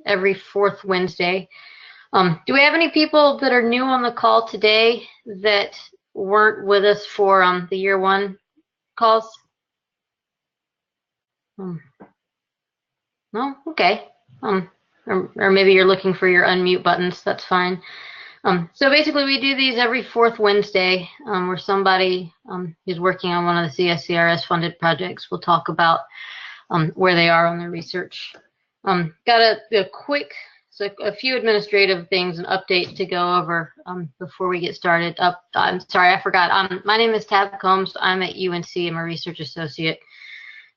every fourth Wednesday. Do we have any people that are new on the call today that weren't with us for the year one calls? No? Okay. Or maybe you're looking for your unmute buttons. That's fine. So basically, we do these every fourth Wednesday where somebody who's working on one of the CSCRS funded projects will talk about where they are on their research. Got a few administrative things and updates to go over before we get started. I'm sorry, I forgot. My name is Tab Combs. I'm at UNC. I'm a research associate.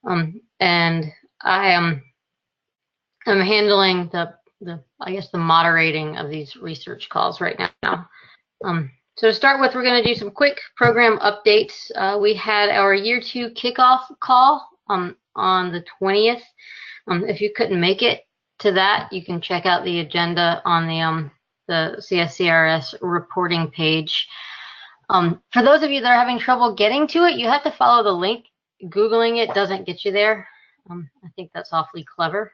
And I'm handling the moderating of these research calls right now. So to start with, we're going to do some quick program updates. We had our year two kickoff call on the 20th. If you couldn't make it to that, you can check out the agenda on the CSCRS reporting page. For those of you that are having trouble getting to it, you have to follow the link. Googling it doesn't get you there. I think that's awfully clever.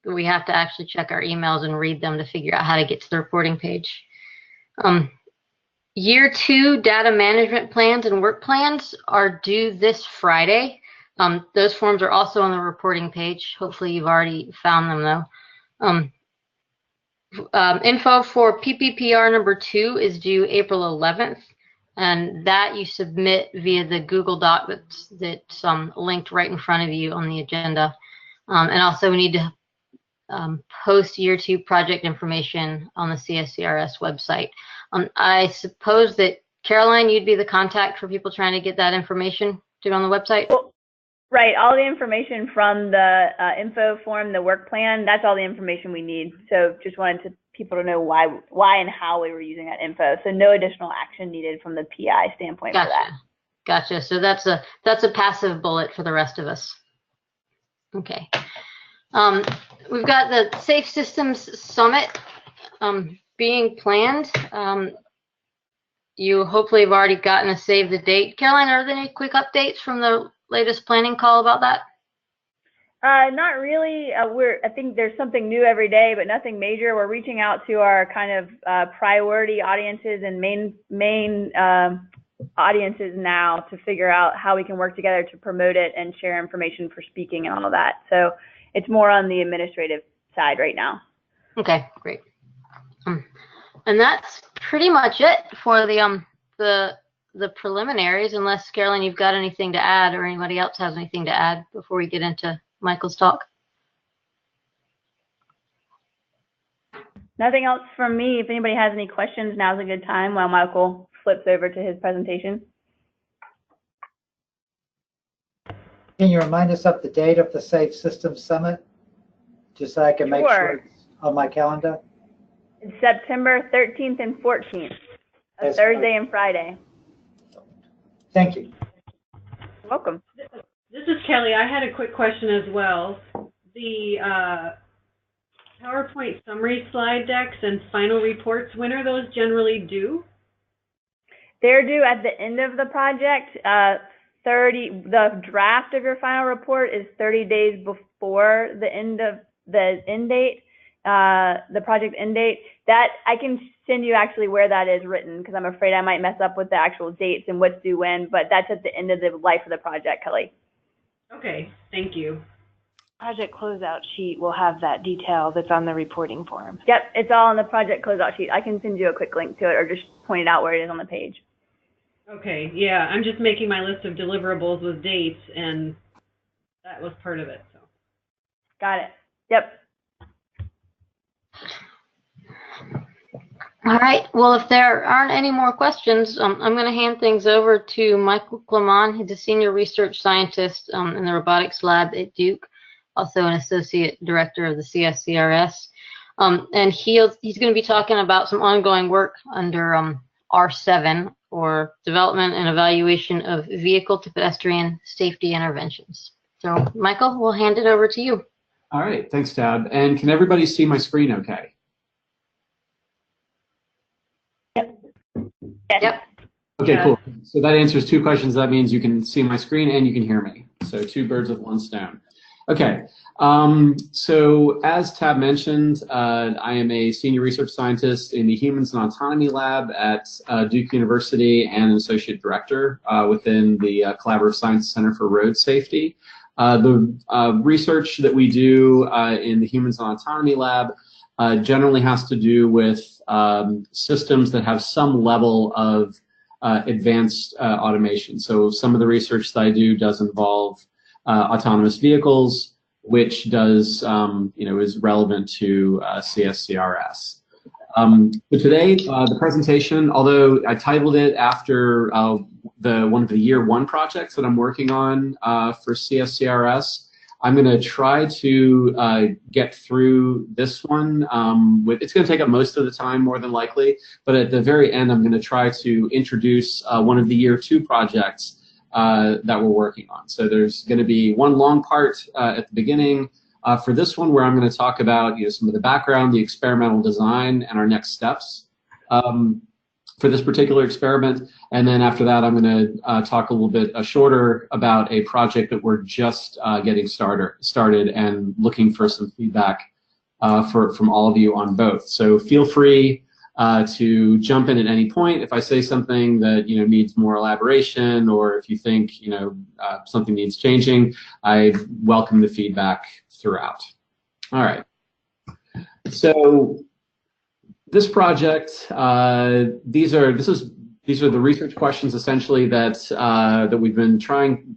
We have to actually check our emails and read them to figure out how to get to the reporting page. Year two data management plans and work plans are due this Friday. Those forms are also on the reporting page. Hopefully you've already found them though. Info for PPPR number 2 is due April 11th, and that you submit via the Google Doc that's linked right in front of you on the agenda. And also we need to post year two project information on the CSCRS website. I suppose that Caroline, you'd be the contact for people trying to get that information to on the website? Right, all the information from the info form, the work plan, that's all the information we need. So just wanted people to know why and how we were using that info. So no additional action needed from the PI standpoint for that. Gotcha. So that's a passive bullet for the rest of us. Okay. We've got the Safe Systems Summit being planned. You hopefully have already gotten a save the date. Caroline, are there any quick updates from the latest planning call about that? Not really. I think there's something new every day, but nothing major. We're reaching out to our kind of priority audiences and main audiences now to figure out how we can work together to promote it and share information for speaking and all of that. So it's more on the administrative side right now. Okay, great. And that's pretty much it for the preliminaries, unless Caroline, you've got anything to add, or anybody else has anything to add before we get into Michael's talk. Nothing else from me. If anybody has any questions, now's a good time while Michael flips over to his presentation. Can you remind us of the date of the Safe Systems Summit, just so I can make sure it's on my calendar? It's September 13th and 14th, a Thursday and Friday. Thank you. You're welcome. This is Kelly. I had a quick question as well. The PowerPoint summary slide decks and final reports, when are those generally due? They're due at the end of the project. The draft of your final report is 30 days before the end date, the project end date. That I can send you actually where that is written, because I'm afraid I might mess up with the actual dates and what's due when, but that's at the end of the life of the project, Kelly. Okay, thank you. Project closeout sheet will have that detail that's on the reporting form. Yep, it's all on the project closeout sheet. I can send you a quick link to it, or just point it out where it is on the page. Okay, yeah, I'm just making my list of deliverables with dates, and that was part of it. So. Got it. Yep. All right. Well, if there aren't any more questions, I'm going to hand things over to Michael Clement. He's a senior research scientist in the robotics lab at Duke, also an associate director of the CSCRS. And he's going to be talking about some ongoing work under R7, or Development and Evaluation of Vehicle to Pedestrian Safety Interventions. So, Michael, we'll hand it over to you. All right. Thanks, Tab. And can everybody see my screen okay? Yep. Okay, cool. So that answers two questions. That means you can see my screen and you can hear me. So two birds with one stone. Okay, so as Tab mentioned, I am a senior research scientist in the Humans and Autonomy Lab at Duke University and an associate director within the Collaborative Science Center for Road Safety. The research that we do in the Humans and Autonomy Lab generally has to do with systems that have some level of advanced automation. So some of the research that I do does involve autonomous vehicles, which does, is relevant to CSCRS. But today, the presentation, although I titled it after one of the year one projects that I'm working on for CSCRS, I'm going to try to get through this one. It's going to take up most of the time, more than likely, but at the very end, I'm going to try to introduce one of the year two projects that we're working on. So there's going to be one long part at the beginning for this one where I'm going to talk about some of the background, the experimental design, and our next steps for this particular experiment. And then after that, I'm going to talk a little bit shorter about a project that we're just getting started and looking for some feedback from all of you on both. So feel free to jump in at any point if I say something that needs more elaboration, or if you think something needs changing. I welcome the feedback throughout. All right. So this project, these are the research questions essentially that we've been talking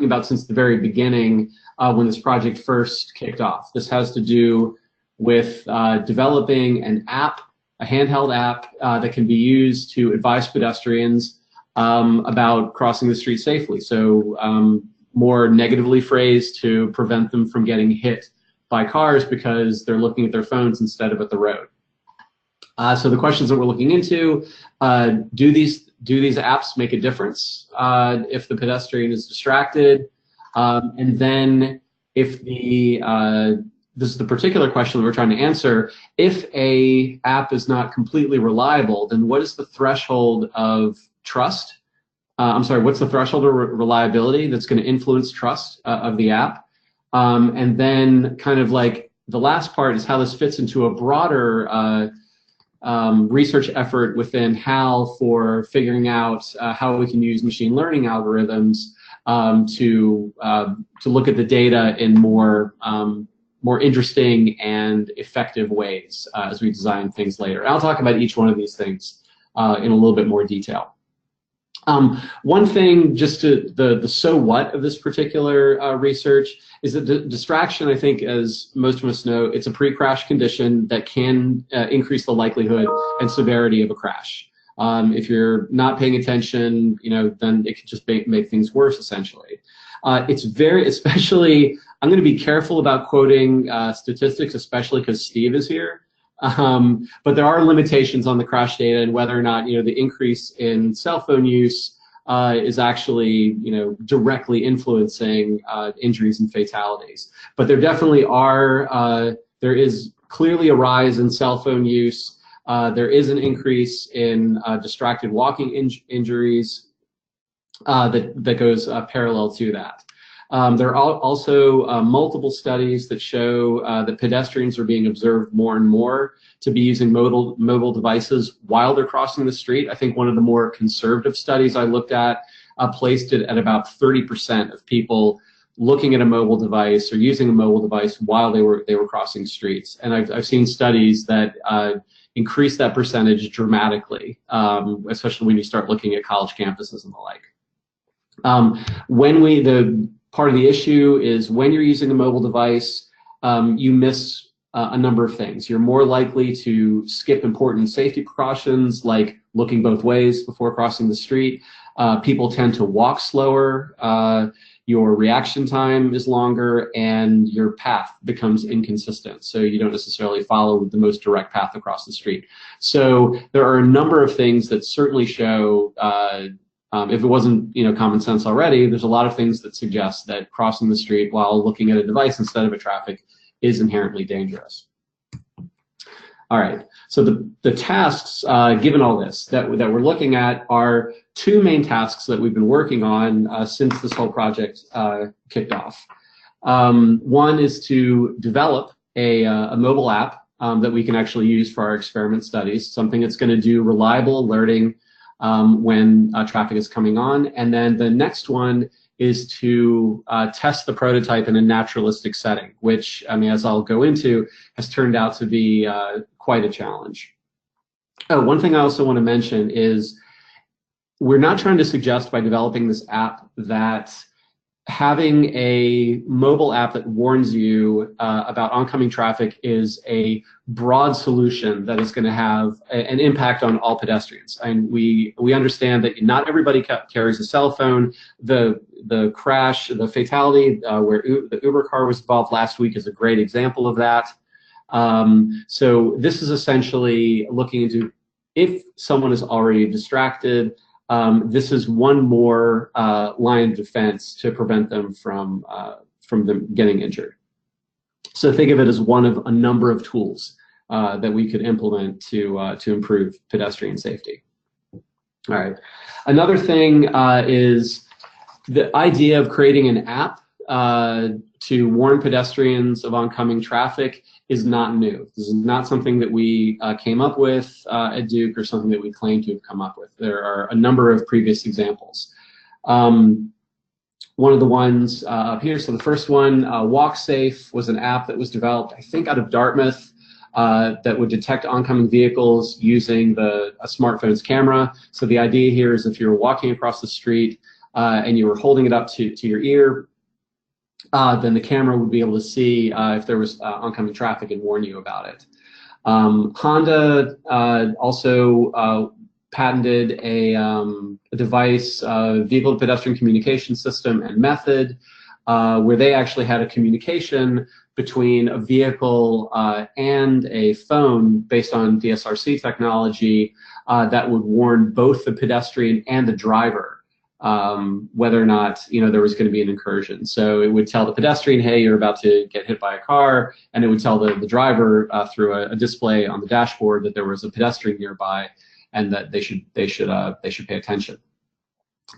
about since the very beginning when this project first kicked off. This has to do with developing an app, a handheld app that can be used to advise pedestrians about crossing the street safely. So more negatively phrased, to prevent them from getting hit by cars because they're looking at their phones instead of at the road. So the questions that we're looking into, do these apps make a difference if the pedestrian is distracted? And then if this is the particular question that we're trying to answer, if a app is not completely reliable, then what is the threshold of trust? What's the threshold of reliability that's going to influence trust of the app? And then kind of like the last part is how this fits into a broader research effort within HAL for figuring out how we can use machine learning algorithms to look at the data in more interesting and effective ways as we design things later. And I'll talk about each one of these things in a little bit more detail. One thing, just to the so what of this particular research is that distraction, I think, as most of us know, it's a pre-crash condition that can increase the likelihood and severity of a crash. If you're not paying attention, then it could just make things worse, essentially. It's especially, I'm going to be careful about quoting statistics, especially because Steve is here. But there are limitations on the crash data and whether or not the increase in cell phone use is actually directly influencing injuries and fatalities. But there definitely are. There is clearly a rise in cell phone use. There is an increase in distracted walking injuries that goes parallel to that. There are also multiple studies that show that pedestrians are being observed more and more to be using mobile devices while they're crossing the street. I think one of the more conservative studies I looked at placed it at about 30% of people looking at a mobile device or using a mobile device while they were crossing streets. And I've seen studies that increase that percentage dramatically, especially when you start looking at college campuses and the like. Part of the issue is when you're using a mobile device, you miss a number of things. You're more likely to skip important safety precautions like looking both ways before crossing the street. People tend to walk slower. Your reaction time is longer, and your path becomes inconsistent. So you don't necessarily follow the most direct path across the street. So there are a number of things that certainly show if it wasn't common sense already, there's a lot of things that suggest that crossing the street while looking at a device instead of a traffic is inherently dangerous. All right, so the tasks, given all this, that we're looking at are two main tasks that we've been working on since this whole project kicked off. One is to develop a mobile app that we can actually use for our experiment studies, something that's going to do reliable alerting when traffic is coming on. And then the next one is to test the prototype in a naturalistic setting, which, I mean, as I'll go into, has turned out to be quite a challenge. Oh, one thing I also want to mention is we're not trying to suggest by developing this app that having a mobile app that warns you about oncoming traffic is a broad solution that is going to have an impact on all pedestrians. And we understand that not everybody carries a cell phone. The crash, the fatality where the Uber car was involved last week is a great example of that. So this is essentially looking into if someone is already distracted, this is one more line of defense to prevent them from them getting injured. So think of it as one of a number of tools that we could implement to improve pedestrian safety. All right. Another thing is the idea of creating an app to warn pedestrians of oncoming traffic is not new. This is not something that we came up with at Duke or something that we claim to have come up with. There are a number of previous examples. One of the ones up here, so the first one, WalkSafe, was an app that was developed, I think, out of Dartmouth that would detect oncoming vehicles using a smartphone's camera. So the idea here is if you're walking across the street and you were holding it up to your ear, then the camera would be able to see if there was oncoming traffic and warn you about it. Honda also patented a device, vehicle-to-pedestrian communication system and method, where they actually had a communication between a vehicle and a phone based on DSRC technology that would warn both the pedestrian and the driver whether or not there was going to be an incursion. So it would tell the pedestrian, hey, you're about to get hit by a car, and it would tell the driver through a display on the dashboard that there was a pedestrian nearby and that they should pay attention.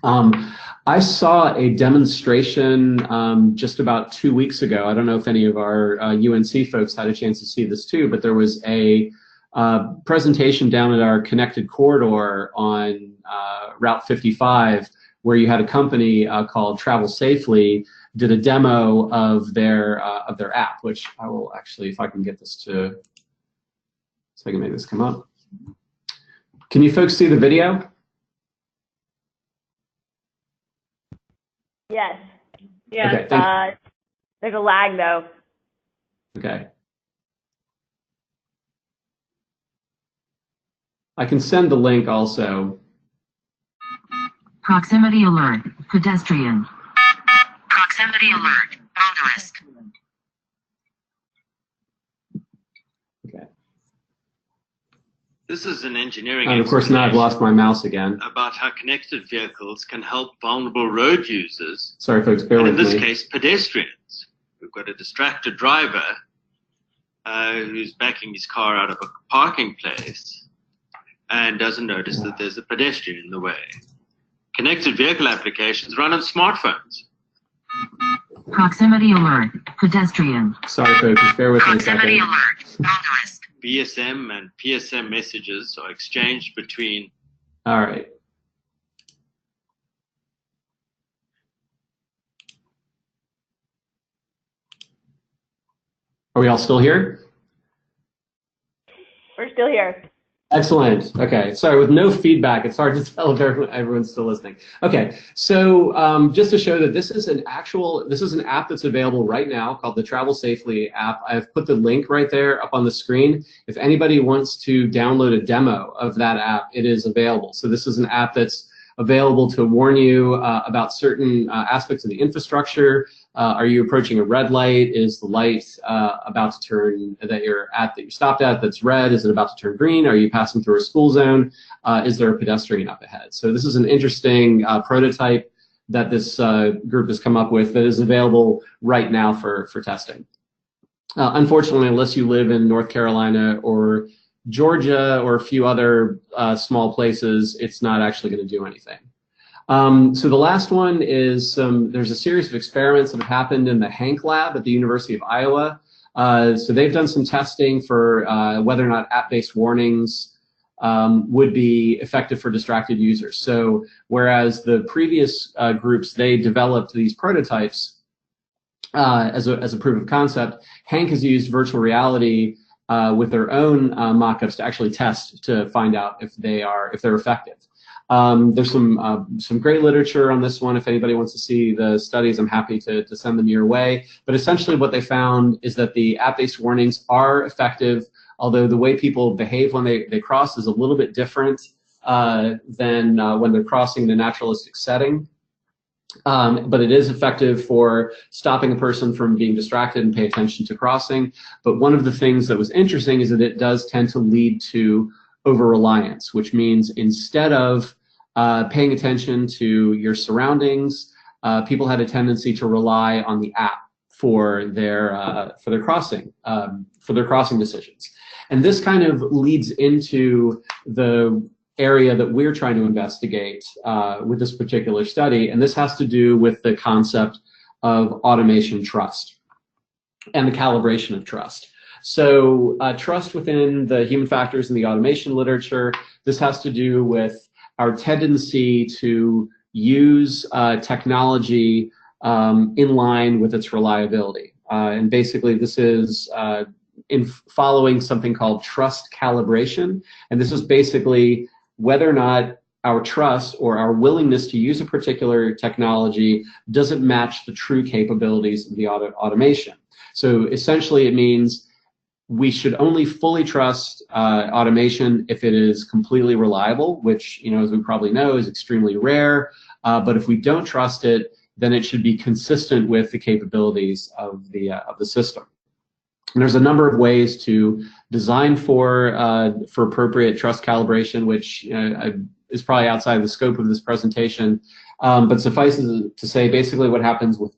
I saw a demonstration just about 2 weeks ago. I don't know if any of our UNC folks had a chance to see this too, but there was a presentation down at our connected corridor on Route 55 where you had a company called Travel Safely did a demo of their app, which I will actually, if I can get this to, so I can make this come up. Can you folks see the video? Yes. Yeah. Okay, There's a lag though. okay. I can send the link also. Proximity alert, pedestrian. Proximity alert, motorist. Okay. This is an engineering And of course now I've lost my mouse again. about how connected vehicles can help vulnerable road users. Sorry folks, bear with In this me. case, pedestrians. We've got a distracted driver who's backing his car out of a parking place and doesn't notice that there's a pedestrian in the way. Connected vehicle applications run on smartphones. Proximity alert, pedestrian. Sorry folks, just bear with me a Proximity second. alert, motorist. BSM and PSM messages are exchanged between. All right. Are we all still here? We're still here. Excellent. Okay. Sorry, with no feedback, it's hard to tell if everyone's still listening. Okay. So just to show that this is an app that's available right now called the Travel Safely app. I've put the link right there up on the screen. If anybody wants to download a demo of that app, it is available. So this is an app that's available to warn you about certain aspects of the infrastructure. Are you approaching a red light? Is the light about to turn that you stopped at that's red? Is it about to turn green? Are you passing through a school zone? Is there a pedestrian up ahead? So this is an interesting prototype that this group has come up with that is available right now for testing. Unfortunately, unless you live in North Carolina or Georgia or a few other small places, it's not actually going to do anything. So the last one is there's a series of experiments that have happened in the Hank lab at the University of Iowa. So they've done some testing for whether or not app-based warnings would be effective for distracted users. So whereas the previous groups, they developed these prototypes as a proof of concept, Hank has used virtual reality with their own mock-ups to actually test to find out if they're effective. There's some great literature on this one. If anybody wants to see the studies, I'm happy to send them your way. But essentially what they found is that the app-based warnings are effective, although the way people behave when they cross is a little bit different than when they're crossing in a naturalistic setting. But it is effective for stopping a person from being distracted and pay attention to crossing. But one of the things that was interesting is that it does tend to lead to over-reliance, which means instead of paying attention to your surroundings, people had a tendency to rely on the app for their crossing decisions. And this kind of leads into the area that we're trying to investigate with this particular study, and this has to do with the concept of automation trust and the calibration of trust. So trust within the human factors in the automation literature, this has to do with our tendency to use technology in line with its reliability. And basically this is in following something called trust calibration. And this is basically whether or not our trust or our willingness to use a particular technology doesn't match the true capabilities of the automation. So essentially it means we should only fully trust automation if it is completely reliable, which, as we probably know, is extremely rare. But if we don't trust it, then it should be consistent with the capabilities of the system. And there's a number of ways to design for appropriate trust calibration, which is probably outside the scope of this presentation. But suffices to say, basically what happens with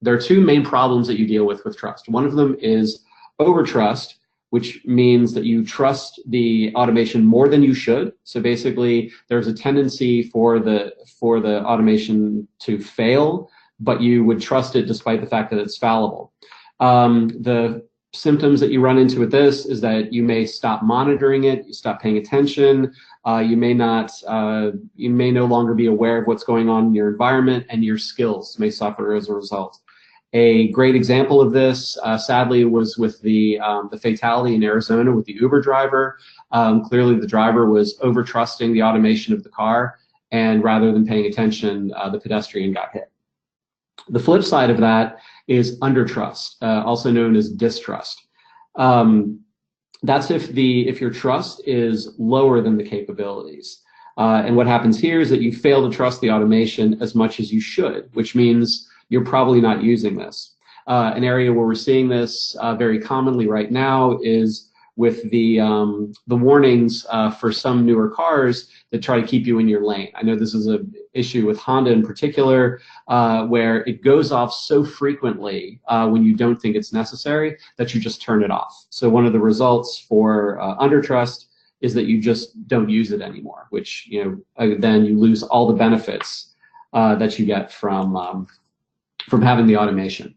there are two main problems that you deal with trust. One of them is overtrust, which means that you trust the automation more than you should. So basically, there's a tendency for the automation to fail, but you would trust it despite the fact that it's fallible. The symptoms that you run into with this is that you may stop monitoring it, you stop paying attention, you may no longer be aware of what's going on in your environment, and your skills may suffer as a result. A great example of this, sadly, was with the fatality in Arizona with the Uber driver. Clearly, the driver was over-trusting the automation of the car, and rather than paying attention, the pedestrian got hit. The flip side of that is undertrust, also known as distrust. That's if your trust is lower than the capabilities. And what happens here is that you fail to trust the automation as much as you should, which means you're probably not using this. An area where we're seeing this very commonly right now is with the warnings for some newer cars that try to keep you in your lane. I know this is an issue with Honda in particular, where it goes off so frequently when you don't think it's necessary that you just turn it off. So one of the results for undertrust is that you just don't use it anymore, which then you lose all the benefits that you get from having the automation.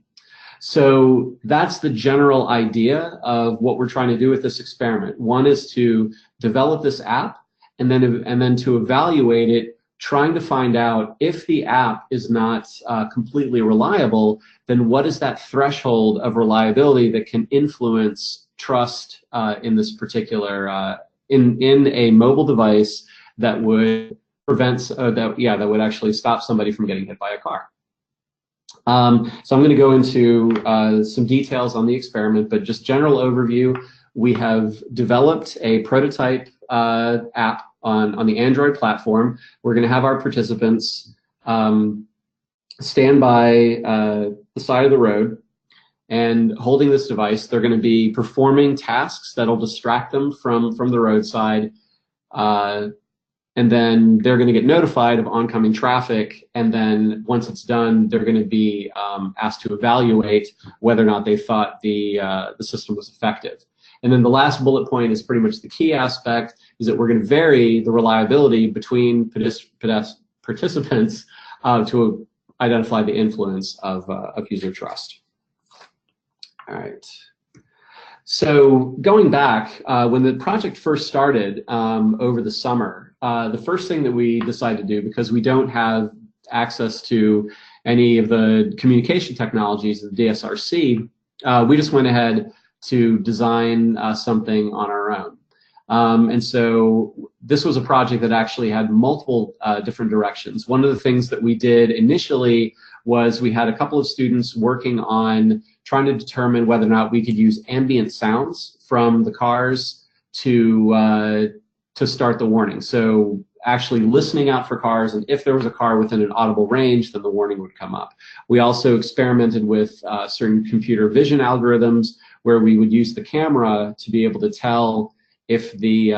So that's the general idea of what we're trying to do with this experiment. One is to develop this app and then to evaluate it, trying to find out if the app is not completely reliable, then what is that threshold of reliability that can influence trust in this particular, in a mobile device that would prevent, that would actually stop somebody from getting hit by a car. So I'm going to go into some details on the experiment, but just general overview. We have developed a prototype app on the Android platform. We're going to have our participants stand by the side of the road and holding this device. They're going to be performing tasks that'll distract them from the roadside. And then they're going to get notified of oncoming traffic, and then once it's done, they're going to be asked to evaluate whether or not they thought the system was effective. And then the last bullet point is pretty much the key aspect, is that we're going to vary the reliability between participants to identify the influence of user trust. All right. So going back, when the project first started over the summer, the first thing that we decided to do, because we don't have access to any of the communication technologies of the DSRC, we just went ahead to design something on our own. And so this was a project that actually had multiple different directions. One of the things that we did initially was we had a couple of students working on trying to determine whether or not we could use ambient sounds from the cars to start the warning. So actually listening out for cars, and if there was a car within an audible range, then the warning would come up. We also experimented with certain computer vision algorithms where we would use the camera to be able to tell if the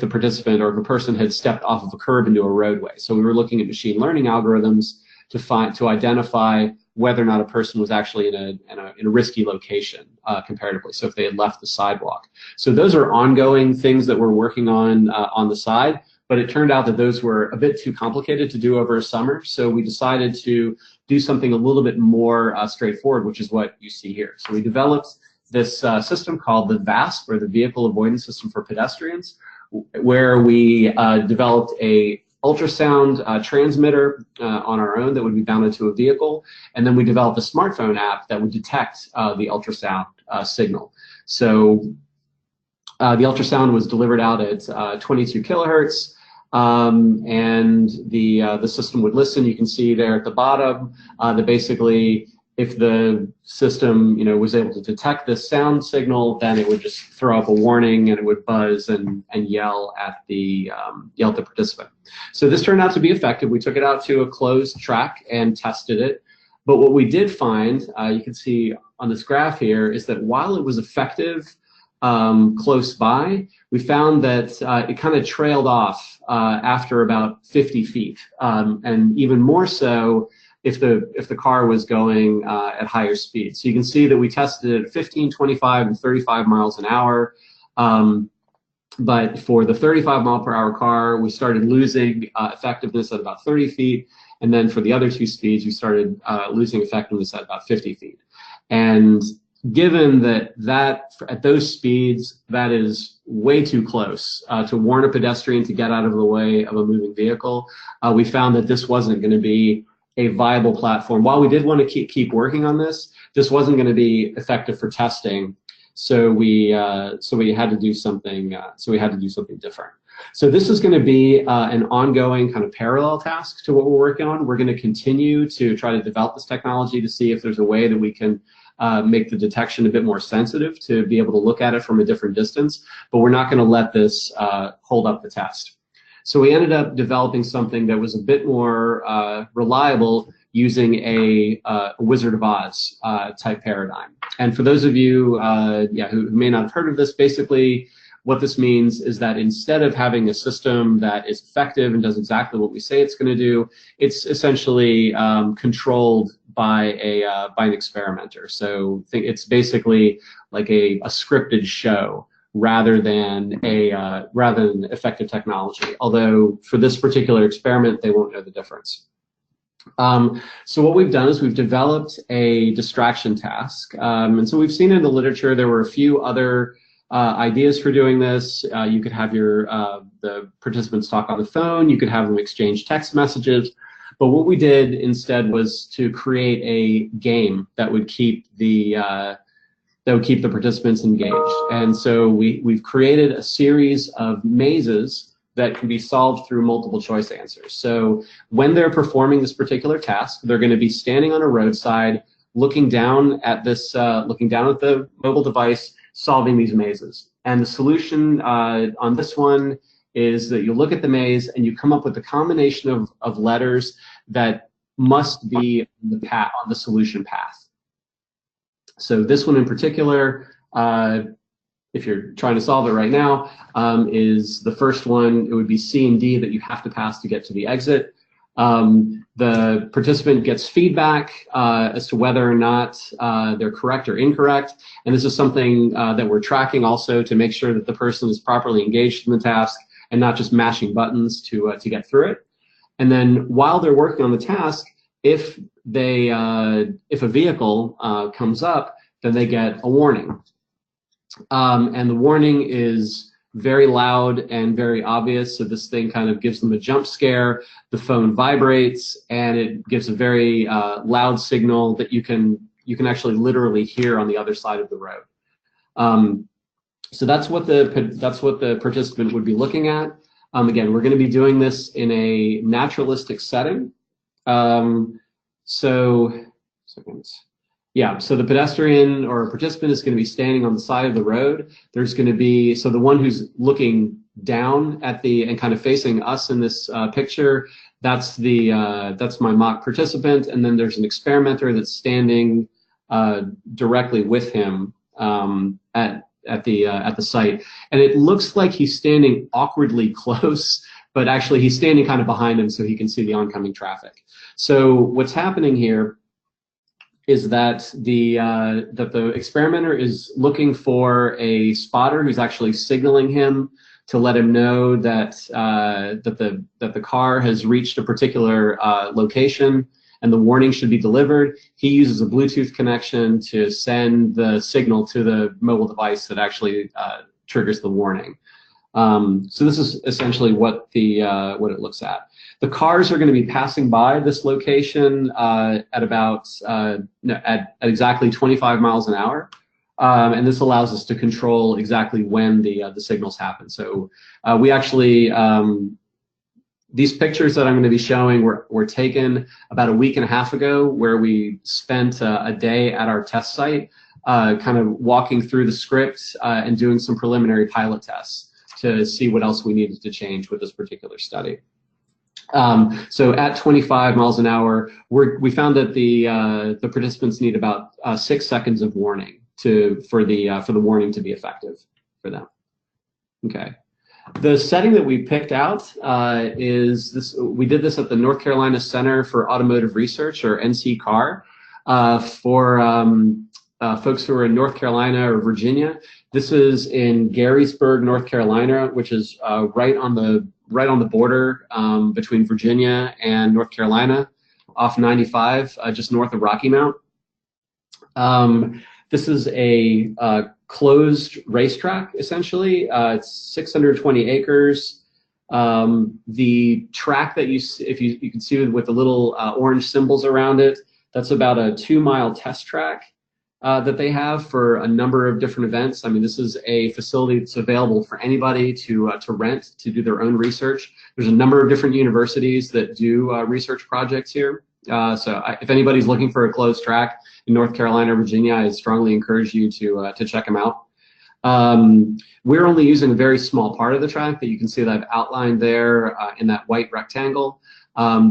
participant or if a person had stepped off of a curb into a roadway. So we were looking at machine learning algorithms to identify whether or not a person was actually in a risky location comparatively. So if they had left the sidewalk. So those are ongoing things that we're working on the side. But it turned out that those were a bit too complicated to do over a summer. So we decided to do something a little bit more straightforward, which is what you see here. So we developed this system called the VASP, or the Vehicle Avoidance System for Pedestrians, where we developed a ultrasound transmitter on our own that would be mounted to a vehicle, and then we developed a smartphone app that would detect the ultrasound signal. So the ultrasound was delivered out at 22 kilohertz, and the system would listen. You can see there at the bottom that basically, if the system was able to detect this sound signal, then it would just throw up a warning and it would buzz and yell at the participant. So this turned out to be effective. We took it out to a closed track and tested it. But what we did find, you can see on this graph here, is that while it was effective close by, we found that it kind of trailed off after about 50 feet, and even more so if the car was going at higher speed. So you can see that we tested it at 15, 25, and 35 miles an hour. But for the 35 mile per hour car, we started losing effectiveness at about 30 feet. And then for the other two speeds, we started losing effectiveness at about 50 feet. And given that at those speeds, that is way too close to warn a pedestrian to get out of the way of a moving vehicle, we found that this wasn't going to be a viable platform. While we did want to keep working on this, this wasn't going to be effective for testing. So we had to do something. So we had to do something different. So this is going to be an ongoing kind of parallel task to what we're working on. We're going to continue to try to develop this technology to see if there's a way that we can make the detection a bit more sensitive to be able to look at it from a different distance. But we're not going to let this hold up the test. So we ended up developing something that was a bit more reliable using a Wizard of Oz type paradigm. And for those of you who may not have heard of this, basically what this means is that instead of having a system that is effective and does exactly what we say it's going to do, it's essentially controlled by an experimenter. So it's basically like a scripted show rather than effective technology. Although for this particular experiment, they won't know the difference. So what we've done is we've developed a distraction task. And so we've seen in the literature there were a few other ideas for doing this. You could have the participants talk on the phone. You could have them exchange text messages. But what we did instead was to create a game that would keep the participants engaged. And so we've created a series of mazes that can be solved through multiple choice answers. So when they're performing this particular task, they're going to be standing on a roadside, looking down at the mobile device, solving these mazes. And the solution on this one is that you look at the maze and you come up with a combination of letters that must be on the solution path. So this one in particular, if you're trying to solve it right now, is the first one. It would be C and D that you have to pass to get to the exit. The participant gets feedback as to whether or not they're correct or incorrect. And this is something that we're tracking also to make sure that the person is properly engaged in the task and not just mashing buttons to get through it. And then while they're working on the task, if a vehicle comes up, then they get a warning. And the warning is very loud and very obvious. So this thing kind of gives them a jump scare. The phone vibrates, and it gives a very loud signal that you can actually literally hear on the other side of the road. So that's what the participant would be looking at. Again, we're going to be doing this in a naturalistic setting. So the pedestrian or participant is going to be standing on the side of the road. There's going to be, so the one who's looking down at and kind of facing us in this picture, that's my mock participant. And then there's an experimenter that's standing directly with him at the site. And it looks like he's standing awkwardly close, but actually he's standing kind of behind him so he can see the oncoming traffic. So what's happening here is that the experimenter is looking for a spotter who's actually signaling him to let him know that the car has reached a particular location and the warning should be delivered. He uses a Bluetooth connection to send the signal to the mobile device that actually triggers the warning. So this is essentially what it looks at. The cars are going to be passing by this location at exactly 25 miles an hour, and this allows us to control exactly when the signals happen. So we actually these pictures that I'm going to be showing were taken about a week and a half ago, where we spent a day at our test site, kind of walking through the script and doing some preliminary pilot tests to see what else we needed to change with this particular study. So at 25 miles an hour, we found that the participants need about 6 seconds of warning for the warning to be effective for them. Okay. The setting that we picked out is this. We did this at the North Carolina Center for Automotive Research, or NCCAR, for folks who are in North Carolina or Virginia. This is in Garysburg, North Carolina, which is right on the border between Virginia and North Carolina, off 95, just north of Rocky Mount. This is a closed racetrack, essentially. It's 620 acres. The track that you can see with the little orange symbols around it, that's about a 2-mile test track that they have for a number of different events. I mean, this is a facility that's available for anybody to rent to do their own research. There's a number of different universities that do research projects here. If anybody's looking for a closed track in North Carolina or Virginia, I strongly encourage you to check them out. We're only using a very small part of the track that you can see that I've outlined there in that white rectangle.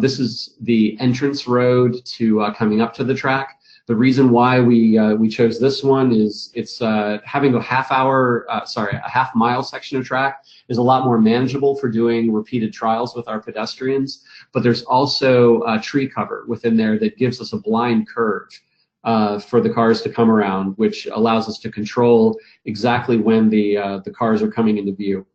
This is the entrance road to coming up to the track. The reason why we chose this one is it's having a half-mile section of track is a lot more manageable for doing repeated trials with our pedestrians. But there's also tree cover within there that gives us a blind curve for the cars to come around, which allows us to control exactly when the cars are coming into view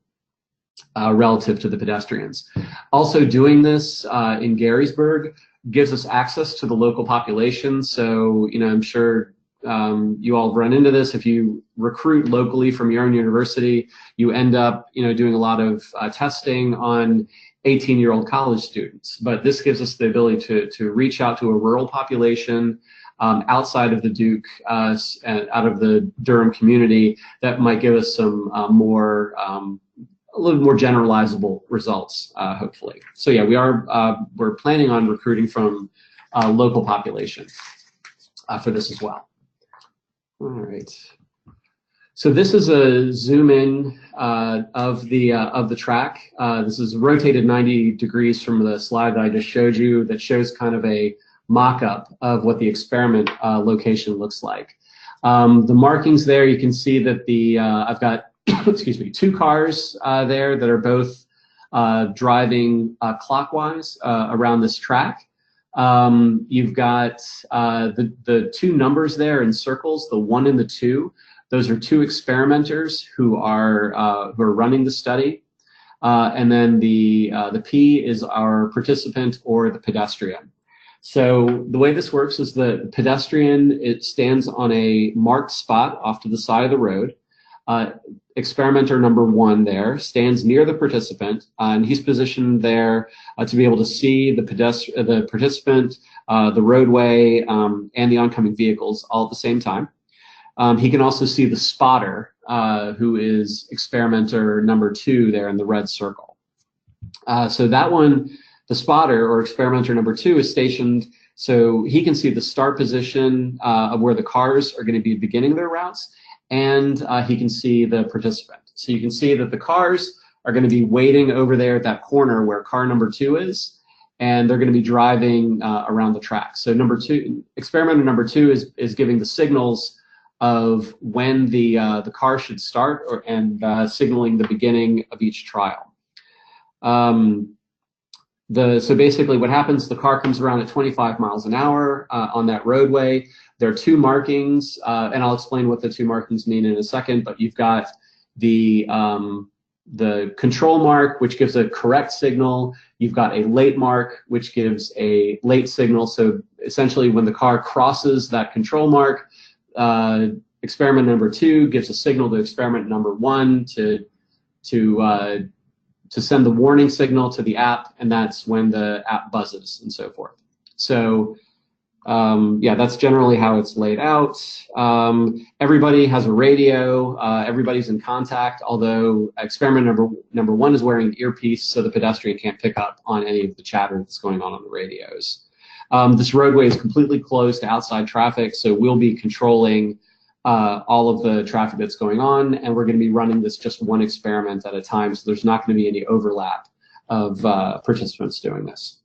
relative to the pedestrians. Also, doing this in Garysburg gives us access to the local population. So, I'm sure you all run into this. If you recruit locally from your own university, you end up, doing a lot of testing on 18-year-old college students. But this gives us the ability to reach out to a rural population outside of the Duke, out of the Durham community, that might give us some a little more generalizable results, hopefully. So yeah, we're planning on recruiting from local population for this as well. All right. So this is a zoom in of the track. This is rotated 90 degrees from the slide that I just showed you, that shows kind of a mock-up of what the experiment location looks like. The markings there, you can see that I've got excuse me, 2 cars there that are both driving clockwise around this track. You've got the 2 numbers there in circles, the 1 and the 2. Those are 2 experimenters who are running the study. And then the P is our participant or the pedestrian. So the way this works is the pedestrian, it stands on a marked spot off to the side of the road. Experimenter number 1 there stands near the participant, and he's positioned there to be able to see the participant, the roadway, and the oncoming vehicles all at the same time. He can also see the spotter, who is experimenter number 2 there in the red circle. So that one, the spotter or experimenter number 2 is stationed so he can see the start position of where the cars are going to be beginning their routes, and he can see the participant. So you can see that the cars are going to be waiting over there at that corner where car number 2 is, and they're going to be driving around the track. So experimenter number 2 is giving the signals of when the car should start, and signaling the beginning of each trial. So basically what happens, the car comes around at 25 miles an hour on that roadway. There are 2 markings, and I'll explain what the 2 markings mean in a second, but you've got the control mark, which gives a correct signal. You've got a late mark, which gives a late signal. So essentially when the car crosses that control mark, experiment number 2 gives a signal to experiment number 1 to send the warning signal to the app, and that's when the app buzzes and so forth. So yeah, that's generally how it's laid out. Everybody has a radio. Everybody's in contact, although experiment number 1 is wearing an earpiece, so the pedestrian can't pick up on any of the chatter that's going on the radios. This roadway is completely closed to outside traffic, so we'll be controlling all of the traffic that's going on, and we're going to be running this just 1 experiment at a time, so there's not going to be any overlap of participants doing this.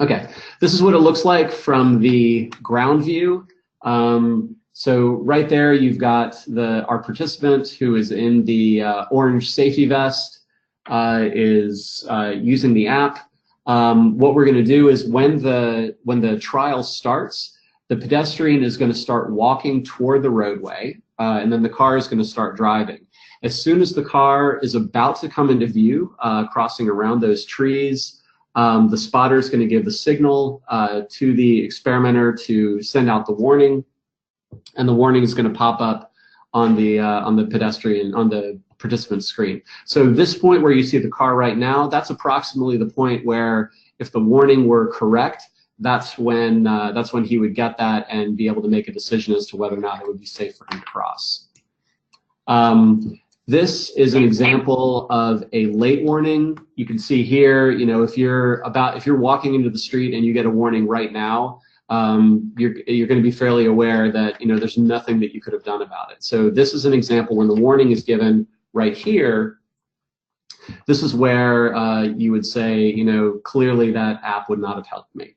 Okay, this is what it looks like from the ground view. So right there, you've got our participant who is in the orange safety vest, is using the app. What we're going to do is when the trial starts, the pedestrian is going to start walking toward the roadway, and then the car is going to start driving. As soon as the car is about to come into view, crossing around those trees, the spotter is going to give the signal to the experimenter to send out the warning, and the warning is going to pop up on the participant screen. So this point where you see the car right now, that's approximately the point where, if the warning were correct, that's when he would get that and be able to make a decision as to whether or not it would be safe for him to cross. This is an example of a late warning. You can see here, you know, if you're walking into the street and you get a warning right now, you're going to be fairly aware that, you know, there's nothing that you could have done about it. So this is an example when the warning is given right here. This is where you would say, you know, clearly that app would not have helped me.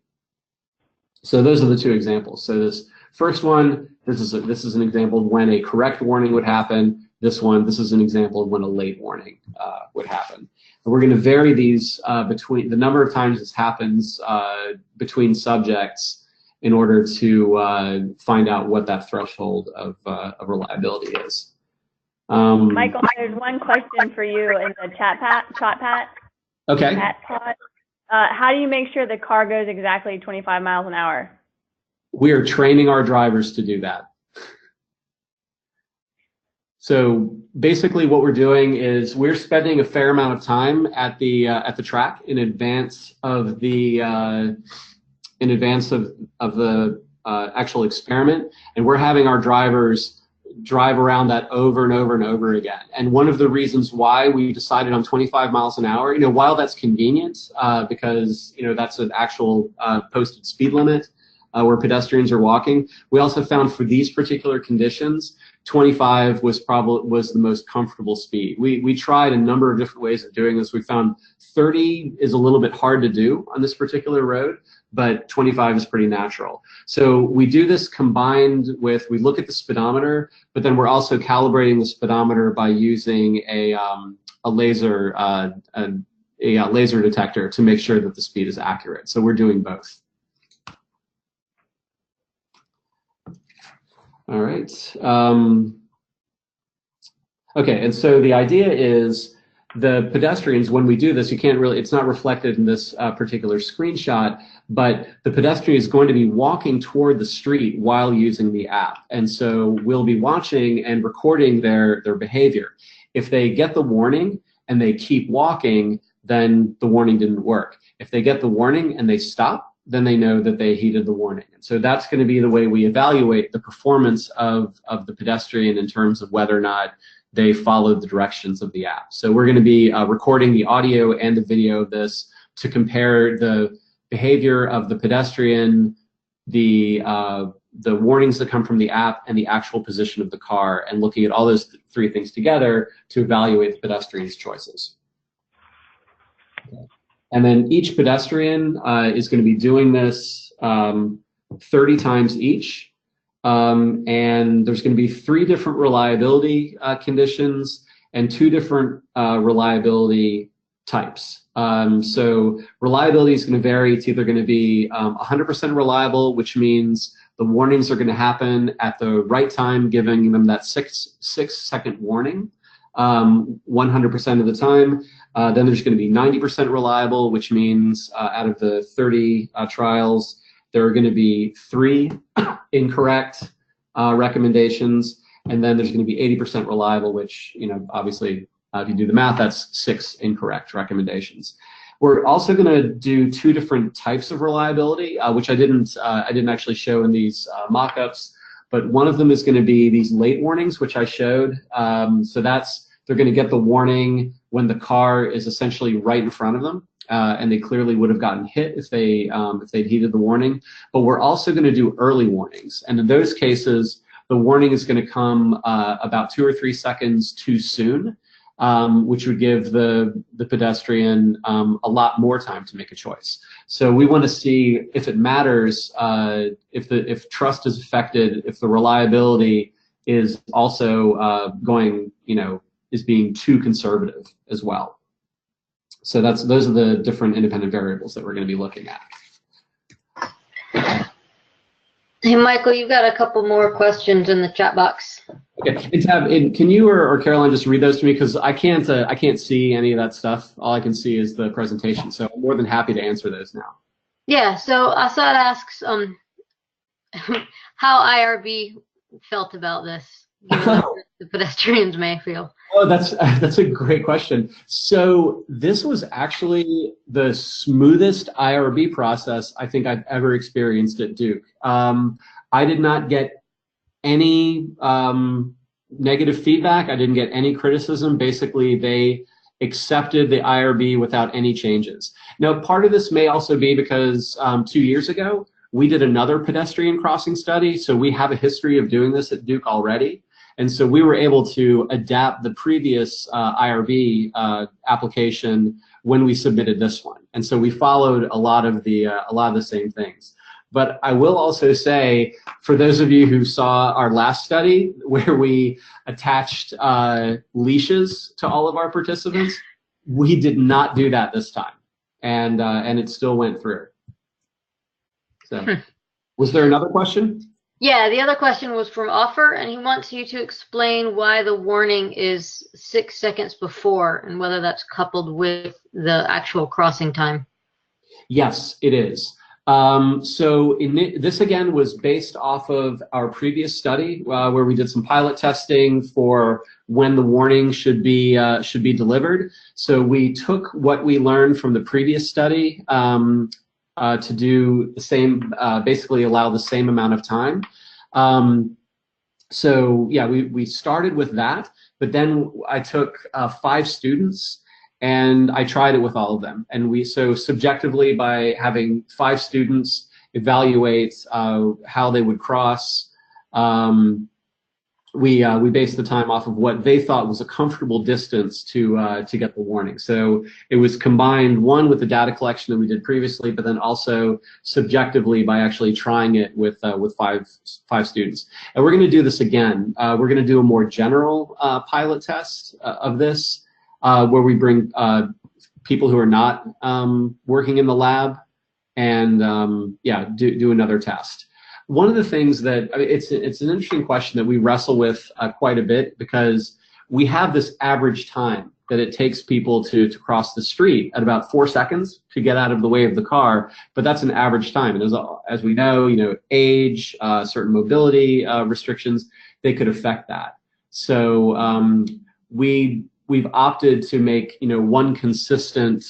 So those are the 2 examples. So this first one, this is an example of when a correct warning would happen. This is an example of when a late warning would happen. And we're going to vary these between the number of times this happens between subjects in order to find out what that threshold of reliability is. Michael, there's one question for you in the chat pat. Okay. How do you make sure the car goes exactly 25 miles an hour? We are training our drivers to do that. So basically what we're doing is we're spending a fair amount of time at the track in advance of the actual experiment, and we're having our drivers drive around that over and over and over again. And one of the reasons why we decided on 25 miles an hour, you know, while that's convenient because, you know, that's an actual posted speed limit where pedestrians are walking, we also found for these particular conditions, 25 was the most comfortable speed. We tried a number of different ways of doing this. We found 30 is a little bit hard to do on this particular road, but 25 is pretty natural. So we do this combined with, we look at the speedometer, but then we're also calibrating the speedometer by using a laser detector to make sure that the speed is accurate. So we're doing both. All right. Okay, and so the idea is the pedestrians, when we do this, you can't really, it's not reflected in this particular screenshot, but the pedestrian is going to be walking toward the street while using the app. And so we'll be watching and recording their behavior. If they get the warning and they keep walking, then the warning didn't work. If they get the warning and they stop, then they know that they heeded the warning. And so that's going to be the way we evaluate the performance of the pedestrian in terms of whether or not they followed the directions of the app. So we're going to be recording the audio and the video of this to compare the behavior of the pedestrian, the warnings that come from the app, and the actual position of the car, and looking at all those three things together to evaluate the pedestrian's choices. Okay. And then each pedestrian is going to be doing this 30 times each. And there's going to be 3 different reliability conditions and 2 different reliability types. So reliability is going to vary. It's either going to be 100% reliable, which means the warnings are going to happen at the right time, giving them that 6-second warning 100% of the time. Then there's going to be 90% reliable, which means out of the 30 trials, there are going to be 3 incorrect recommendations, and then there's going to be 80% reliable, which, you know, obviously, if you do the math, that's 6 incorrect recommendations. We're also going to do 2 different types of reliability, which I didn't actually show in these mock-ups, but one of them is going to be these late warnings, which I showed. So that's, they're going to get the warning when the car is essentially right in front of them. And they clearly would have gotten hit if they'd heeded the warning. But we're also going to do early warnings, and in those cases, the warning is going to come about 2 or 3 seconds too soon, which would give the pedestrian a lot more time to make a choice. So we want to see if it matters, if trust is affected, if the reliability is also is being too conservative as well. So those are the different independent variables that we're going to be looking at. Hey, Michael, you've got a couple more questions in the chat box. Okay, and Tab, can you or Caroline just read those to me, because I can't see any of that stuff. All I can see is the presentation. So I'm more than happy to answer those now. Yeah. So Assad asks how IRB felt about this, given that the pedestrians may feel. Oh, that's a great question. So this was actually the smoothest IRB process I think I've ever experienced at Duke. I did not get any negative feedback. I didn't get any criticism. Basically, they accepted the IRB without any changes. Now, part of this may also be because 2 years ago, we did another pedestrian crossing study. So we have a history of doing this at Duke already. And so we were able to adapt the previous IRB application when we submitted this one. And so we followed a lot of the same things. But I will also say, for those of you who saw our last study where we attached leashes to all of our participants, we did not do that this time, and it still went through. So, was there another question? Yeah, the other question was from Offer, and he wants you to explain why the warning is 6 seconds before and whether that's coupled with the actual crossing time. Yes, it is. So this again was based off of our previous study where we did some pilot testing for when the warning should be delivered. So we took what we learned from the previous study to do the same, basically allow the same amount of time. So yeah, we started with that, but then I took 5 students and I tried it with all of them. And so subjectively, by having 5 students evaluate how they would cross, we based the time off of what they thought was a comfortable distance to get the warning. So it was combined, one, with the data collection that we did previously, but then also subjectively by actually trying it with 5 students. And we're going to do this again. We're going to do a more general pilot test of this, where we bring people who are not working in the lab, and yeah, do another test. One of the things that, I mean, it's an interesting question that we wrestle with quite a bit, because we have this average time that it takes people to cross the street at about 4 seconds to get out of the way of the car, but that's an average time. And as we know, age, certain mobility restrictions, they could affect that. So we've opted to make one consistent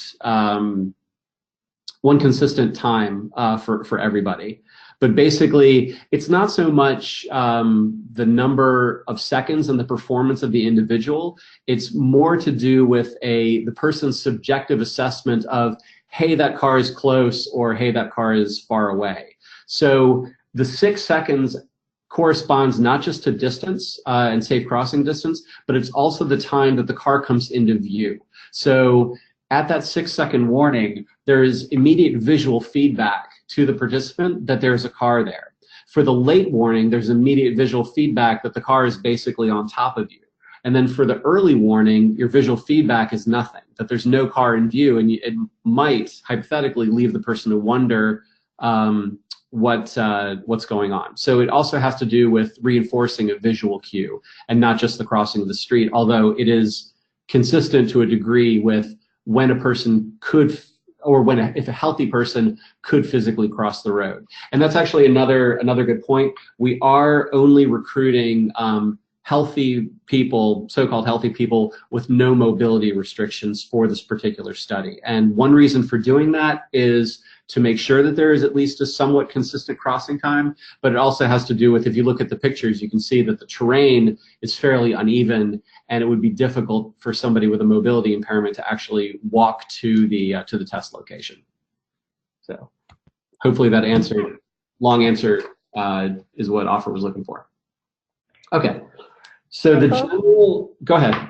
time for everybody. But basically, it's not so much the number of seconds and the performance of the individual. It's more to do with the person's subjective assessment of, hey, that car is close, or hey, that car is far away. So the 6 seconds corresponds not just to distance and safe crossing distance, but it's also the time that the car comes into view. So at that 6-second warning, there is immediate visual feedback to the participant that there's a car there. For the late warning, there's immediate visual feedback that the car is basically on top of you. And then for the early warning, your visual feedback is nothing, that there's no car in view, and it might hypothetically leave the person to wonder what's going on. So it also has to do with reinforcing a visual cue and not just the crossing of the street, although it is consistent to a degree with when a person could, or if a healthy person could physically cross the road. And that's actually another good point. We are only recruiting healthy people, so-called healthy people with no mobility restrictions for this particular study. And one reason for doing that is to make sure that there is at least a somewhat consistent crossing time, but it also has to do with, if you look at the pictures, you can see that the terrain is fairly uneven, and it would be difficult for somebody with a mobility impairment to actually walk to the test location. So hopefully that long answer is what Offer was looking for. Okay, so go ahead.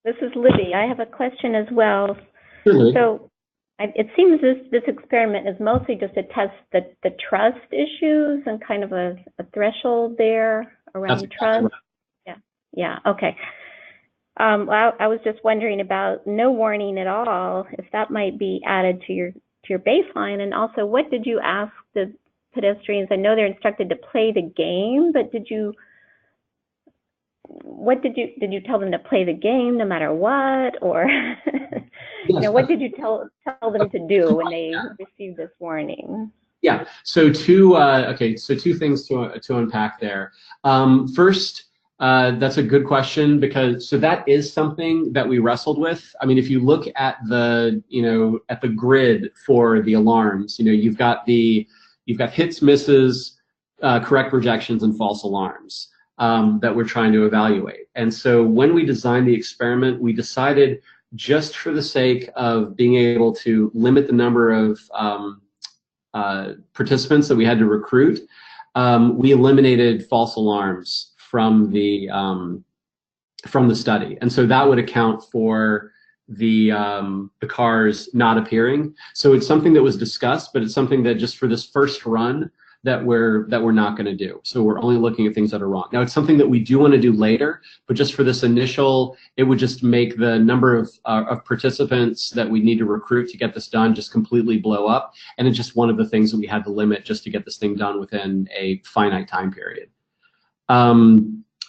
This is Libby. I have a question as well. Sure, Libby. So it seems this experiment is mostly just to test the trust issues and kind of a threshold there around trust. Right. Yeah, okay. Well, I was just wondering about no warning at all, if that might be added to your baseline, and also what did you ask the pedestrians? I know they're instructed to play the game, but did you tell them to play the game no matter what, or what did you tell them to do when they received this warning? Yeah, so two things to unpack there. First, that's a good question, because that is something that we wrestled with. I mean, if you look at the grid for the alarms, you've got hits, misses, correct rejections, and false alarms that we're trying to evaluate. And so when we designed the experiment, we decided, just for the sake of being able to limit the number of participants that we had to recruit, we eliminated false alarms from the study, and so that would account for the cars not appearing. So it's something that was discussed, but it's something that just for this first run that we're not going to do. So we're only looking at things that are wrong. Now, it's something that we do want to do later, but just for this initial, it would just make the number of participants that we need to recruit to get this done just completely blow up. And it's just one of the things that we had to limit just to get this thing done within a finite time period.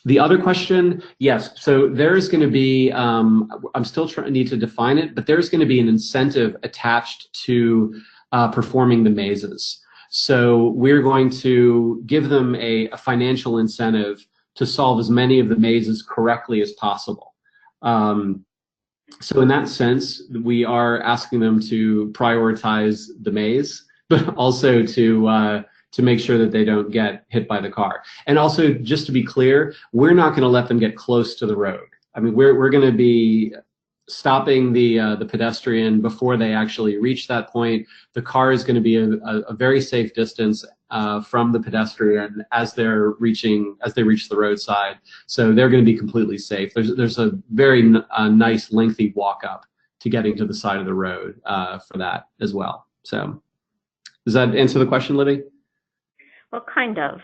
The other question, yes, so there's going to be, I'm still need to define it, but there's going to be an incentive attached to performing the mazes. So we're going to give them a financial incentive to solve as many of the mazes correctly as possible. So in that sense, we are asking them to prioritize the maze, but also to make sure that they don't get hit by the car. And also, just to be clear, we're not going to let them get close to the road. I mean, we're going to be stopping the pedestrian before they actually reach that point. The car is going to be a very safe distance from the pedestrian as they reach the roadside. So they're going to be completely safe. There's a very nice lengthy walk up to getting to the side of the road for that as well. So does that answer the question, Libby? Well, kind of.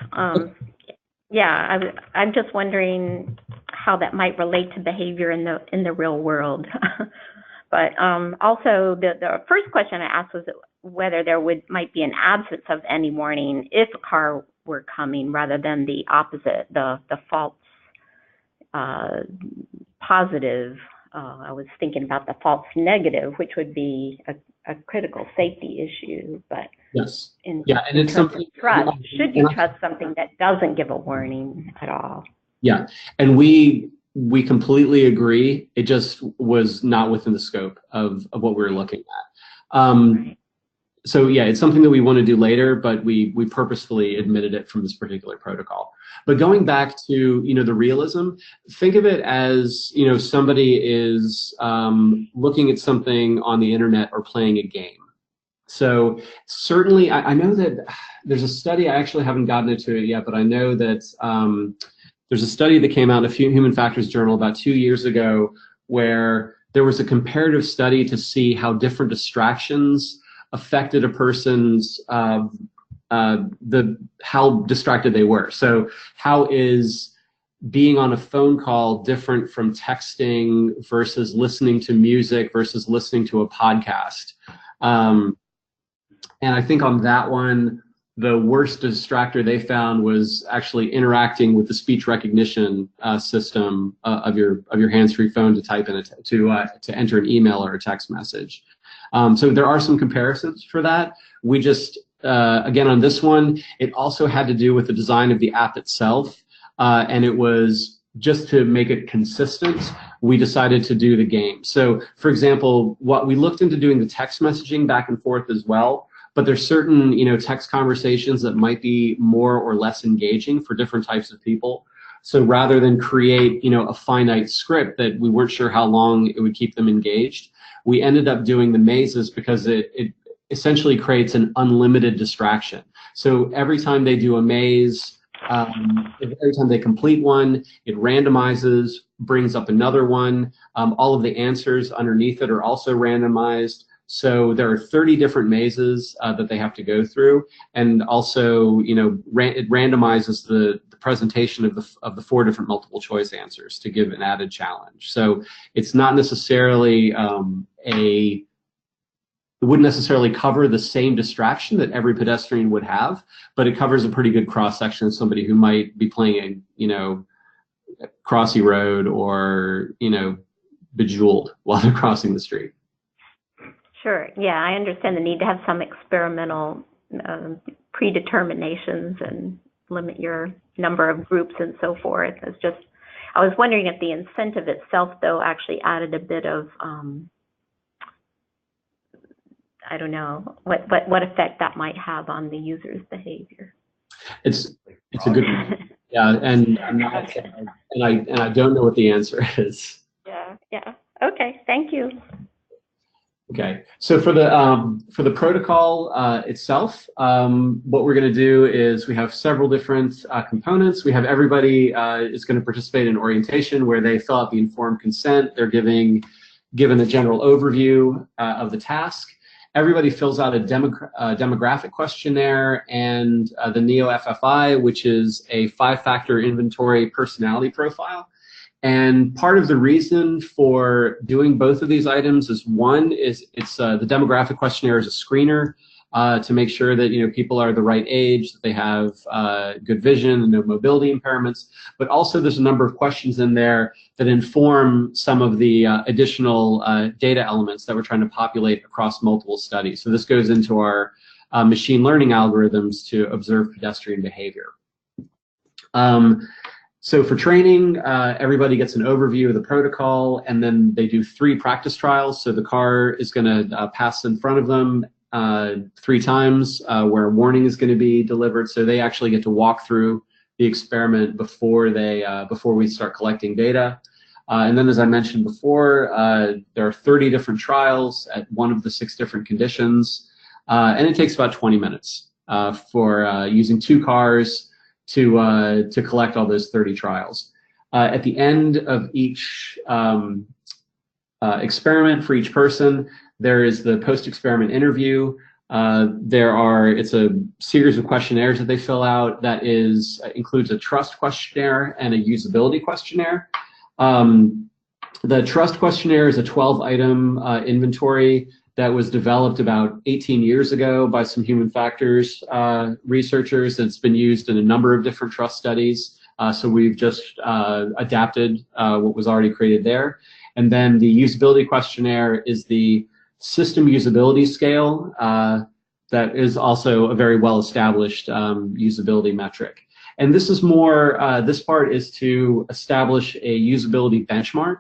Yeah, I'm just wondering how that might relate to behavior in the real world. But also, the first question I asked was whether there might be an absence of any warning if a car were coming, rather than the opposite, the false positive I was thinking about the false negative, which would be a critical safety issue, but Yes. in And it's terms something. of trust, should you trust something that doesn't give a warning at all? Yeah, and we completely agree. It just was not within the scope of what we were looking at. Right. So yeah, it's something that we want to do later, but we purposefully omitted it from this particular protocol. But going back to the realism, think of it as somebody is looking at something on the internet or playing a game. So certainly, I know that there's a study. I actually haven't gotten into it yet, but I know that there's a study that came out in a Human Factors Journal about 2 years ago where there was a comparative study to see how different distractions affected a person's how distracted they were. So how is being on a phone call different from texting versus listening to music versus listening to a podcast? And I think on that one, the worst distractor they found was actually interacting with the speech recognition system of your hands-free phone to type in to enter an email or a text message. So there are some comparisons for that. We just again on this one, it also had to do with the design of the app itself, and it was just to make it consistent. We decided to do the game. So, for example, what we looked into doing the text messaging back and forth as well. But there's certain, text conversations that might be more or less engaging for different types of people. So rather than create, a finite script that we weren't sure how long it would keep them engaged, we ended up doing the mazes because it essentially creates an unlimited distraction. So every time they do a maze, every time they complete one, it randomizes, brings up another one. All of the answers underneath it are also randomized. So there are 30 different mazes that they have to go through, and also, it randomizes the presentation of the 4 different multiple choice answers to give an added challenge. So it's not necessarily it wouldn't necessarily cover the same distraction that every pedestrian would have, but it covers a pretty good cross section of somebody who might be playing a Crossy Road or Bejeweled while they're crossing the street. Sure. Yeah, I understand the need to have some experimental predeterminations and limit your number of groups and so forth. It's just, I was wondering if the incentive itself, though, actually added a bit of, I don't know, what effect that might have on the user's behavior. It's a good one. Yeah, and I'm not, Okay. and I don't know what the answer is. Yeah. Okay. Thank you. Okay, so for the protocol itself, what we're going to do is we have several different components. We have everybody is going to participate in orientation where they fill out the informed consent. They're given a general overview of the task. Everybody fills out a demographic questionnaire and the NEO-FFI, which is a 5-factor inventory personality profile. And part of the reason for doing both of these items is one is it's the demographic questionnaire is a screener to make sure that people are the right age, that they have good vision and no mobility impairments. But also there's a number of questions in there that inform some of the additional data elements that we're trying to populate across multiple studies. So this goes into our machine learning algorithms to observe pedestrian behavior. So for training, everybody gets an overview of the protocol, and then they do 3 practice trials. So the car is going to pass in front of them 3 times where a warning is going to be delivered. So they actually get to walk through the experiment before we start collecting data. And then, as I mentioned before, there are 30 different trials at one of the 6 different conditions, and it takes about 20 minutes for using 2 cars to collect all those 30 trials. At the end of each experiment for each person, there is the post-experiment interview. It's a series of questionnaires that they fill out that includes a trust questionnaire and a usability questionnaire. The trust questionnaire is a 12-item inventory that was developed about 18 years ago by some human factors researchers. It's been used in a number of different trust studies. So we've just adapted what was already created there. And then the usability questionnaire is the system usability scale that is also a very well-established usability metric. And this is more, this part is to establish a usability benchmark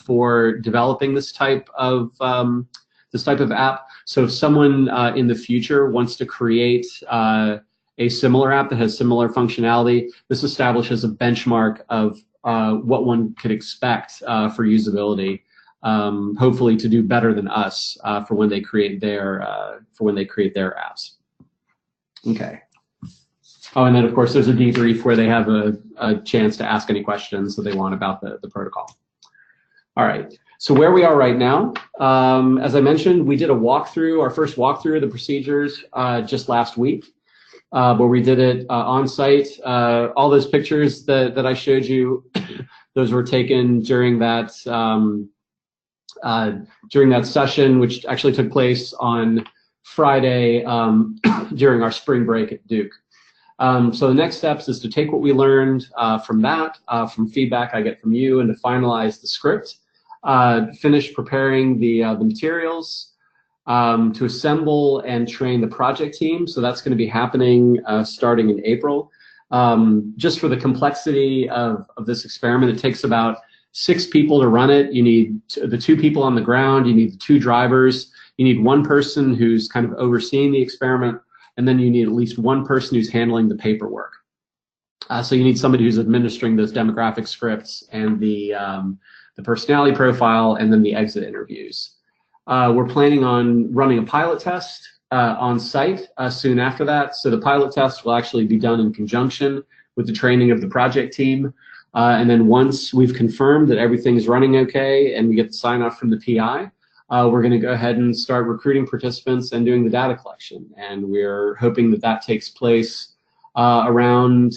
for developing this type of app. So if someone in the future wants to create a similar app that has similar functionality, this establishes a benchmark of what one could expect for usability, hopefully to do better than us for when they create their apps. Okay. Oh, and then of course there's a debrief where they have a chance to ask any questions that they want about the protocol. All right. So where we are right now, as I mentioned, we did our first walkthrough of the procedures just last week, where we did it on site. All those pictures that I showed you, those were taken during that session, which actually took place on Friday during our spring break at Duke. So the next steps is to take what we learned from that, from feedback I get from you, and to finalize the script, finish preparing the materials, to assemble and train the project team. So that's going to be happening starting in April. Just for the complexity of this experiment, it takes about 6 people to run it. You need the 2 people on the ground, you need the 2 drivers, you need 1 person who's kind of overseeing the experiment, and then you need at least 1 person who's handling the paperwork. So you need somebody who's administering those demographic scripts and the personality profile, and then the exit interviews. We're planning on running a pilot test on site soon after that. So the pilot test will actually be done in conjunction with the training of the project team. And then once we've confirmed that everything is running okay and we get the sign off from the PI, we're going to go ahead and start recruiting participants and doing the data collection. And we're hoping that that takes place around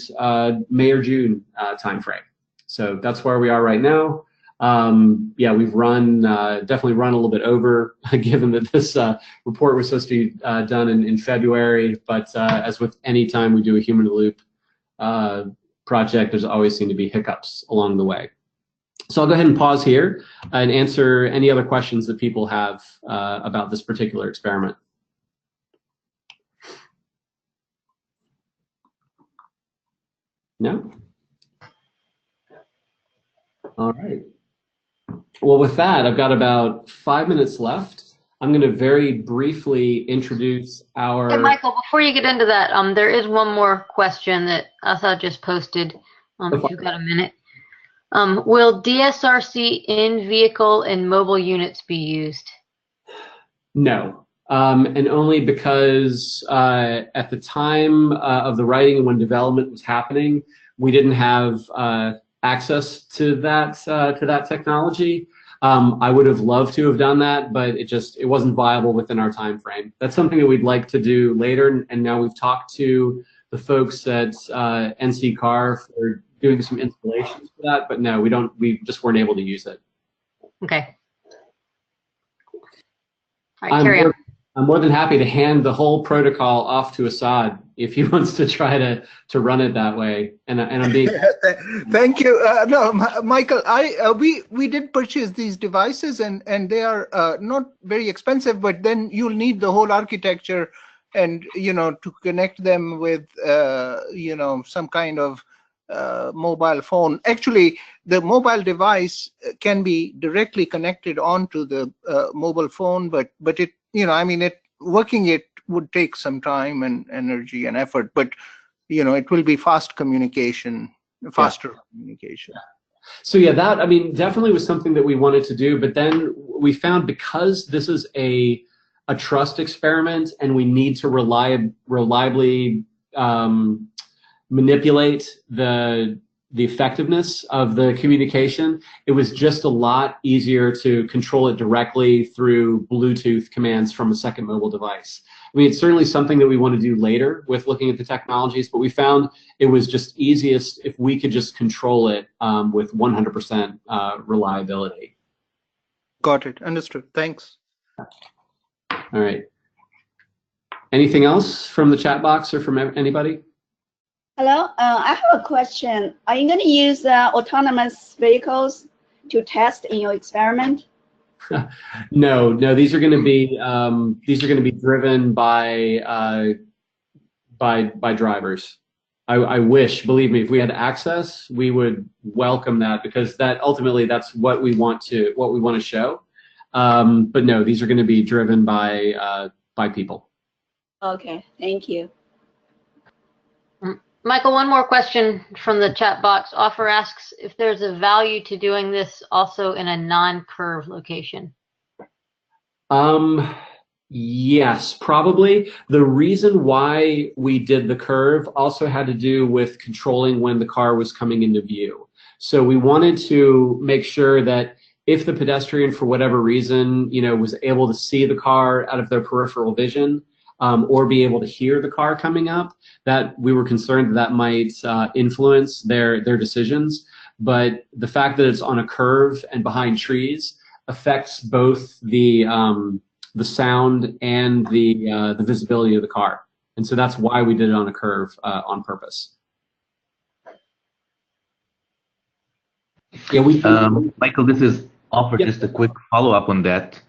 May or June timeframe. So that's where we are right now. Yeah, we've definitely run a little bit over, given that this report was supposed to be done in February. But as with any time we do a human in the loop project, there's always seem to be hiccups along the way. So I'll go ahead and pause here and answer any other questions that people have about this particular experiment. No? All right. Well, with that, I've got about 5 minutes left. I'm going to very briefly introduce our... Hey, Michael, before you get into that, there is one more question that Asa just posted, if you've got a minute. Will DSRC in-vehicle and mobile units be used? No, and only because at the time of the writing and when development was happening, we didn't have access to that technology. I would have loved to have done that, but it wasn't viable within our time frame. That's something that we'd like to do later, and now we've talked to the folks at NC Car for doing some installations for that, but no, we just weren't able to use it. Okay. All right, carry on. I'm more than happy to hand the whole protocol off to Assad if he wants to try to run it that way. And I'm being. Thank you. No, Michael, we did purchase these devices, and they are not very expensive, but then you'll need the whole architecture, and to connect them with some kind of mobile phone. Actually, the mobile device can be directly connected onto the mobile phone, but it working it would take some time and energy and effort, but it will be faster communication. So yeah, that definitely was something that we wanted to do, but then we found, because this is a trust experiment and we need to reliably manipulate the effectiveness of the communication, it was just a lot easier to control it directly through Bluetooth commands from a second mobile device. It's certainly something that we want to do later with looking at the technologies, but we found it was just easiest if we could just control it with 100% reliability. Got it. Understood. Thanks. All right. Anything else from the chat box or from anybody? Hello, I have a question. Are you going to use autonomous vehicles to test in your experiment? No, these are going to be driven by drivers. I wish, believe me, if we had access, we would welcome that, because that ultimately that's what we want to show. But no, these are going to be driven by people. Okay, thank you. Michael, one more question from the chat box. Offer asks if there's a value to doing this also in a non-curve location. Yes, probably. The reason why we did the curve also had to do with controlling when the car was coming into view. So we wanted to make sure that if the pedestrian, for whatever reason, was able to see the car out of their peripheral vision, or be able to hear the car coming up, that we were concerned that might influence their decisions. But the fact that it's on a curve and behind trees affects both the sound and the visibility of the car, and so that's why we did it on a curve on purpose. Yeah, Michael, this is Offer. Yep. Just a quick follow-up on that.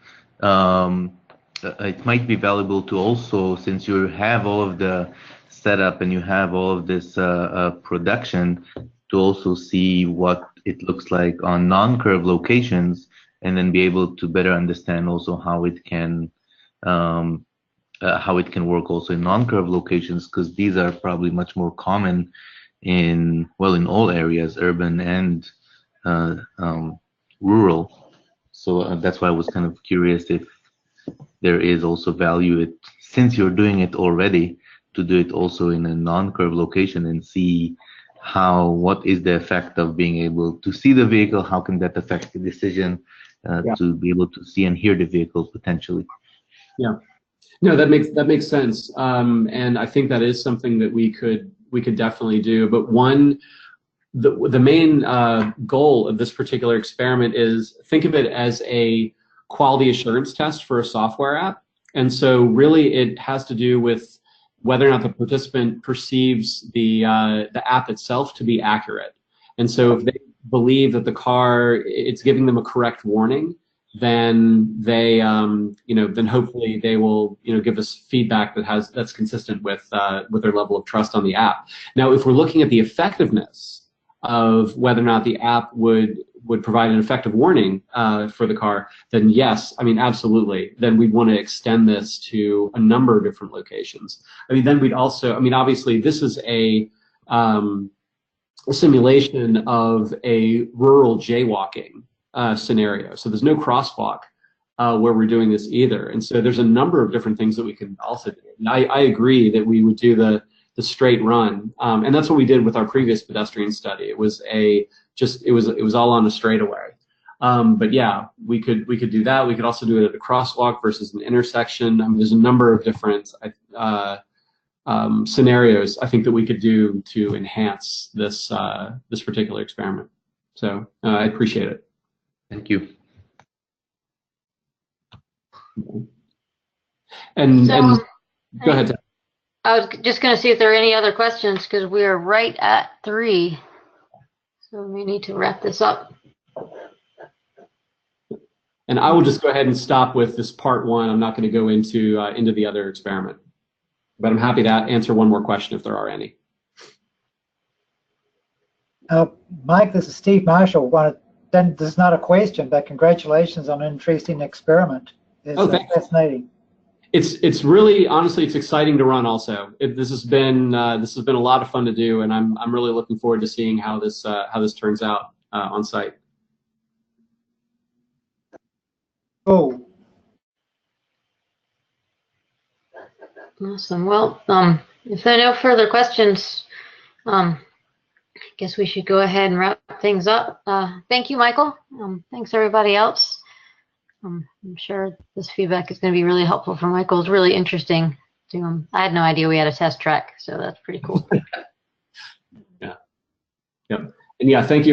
It might be valuable to also, since you have all of the setup and you have all of this production, to also see what it looks like on non-curve locations, and then be able to better understand also how it can work also in non-curve locations, because these are probably much more common in all areas, urban and rural. So that's why I was kind of curious if there is also value, since you're doing it already, to do it also in a non-curve location and see what is the effect of being able to see the vehicle, how can that affect the decision to be able to see and hear the vehicle potentially. Yeah. No, that makes sense, and I think that is something that we could definitely do. But the main goal of this particular experiment is, think of it as a quality assurance test for a software app, and so really it has to do with whether or not the participant perceives the app itself to be accurate. And so if they believe that the car, it's giving them a correct warning, then they then hopefully they will give us feedback that's consistent with their level of trust on the app. Now, if we're looking at the effectiveness of whether or not the app would provide an effective warning for the car, then yes, I mean, absolutely. Then we'd want to extend this to a number of different locations. I mean, then we'd also, I mean, obviously this is a simulation of a rural jaywalking scenario. So there's no crosswalk where we're doing this either. And so there's a number of different things that we can also do. And I agree that we would do the straight run, and that's what we did with our previous pedestrian study. It was it was all on a straightaway. But yeah, we could do that. We could also do it at a crosswalk versus an intersection. I mean, there's a number of different scenarios I think that we could do to enhance this particular experiment. So I appreciate it. Thank you. And go ahead, Ted. I was just going to see if there are any other questions, because we are right at 3. So we need to wrap this up. And I will just go ahead and stop with this part 1. I'm not going to go into the other experiment, but I'm happy to answer one more question if there are any. Mike, this is Steve Marshall. This is not a question, but congratulations on an interesting experiment. It's fascinating. It's really, honestly, it's exciting to run. Also, this has been a lot of fun to do, and I'm really looking forward to seeing how this turns out on site. Oh. Awesome. Well, if there are no further questions, I guess we should go ahead and wrap things up. Thank you, Michael. Thanks everybody else. I'm sure this feedback is going to be really helpful for Michael. It's really interesting. I had no idea we had a test track, so that's pretty cool. Yeah. Yep. And yeah, thank you.